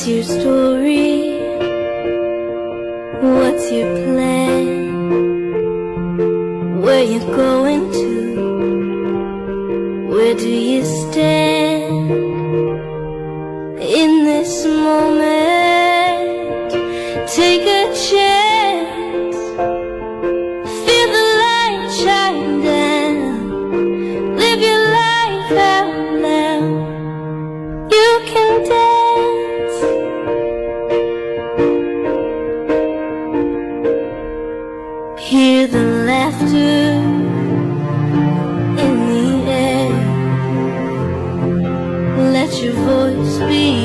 What's your story? What's your plan? Where you going to? Where do you stand? In this moment, take a chance. Feel the light shine down. Live your life out loud. You can dance. Hear the laughter in the air. Let your voice be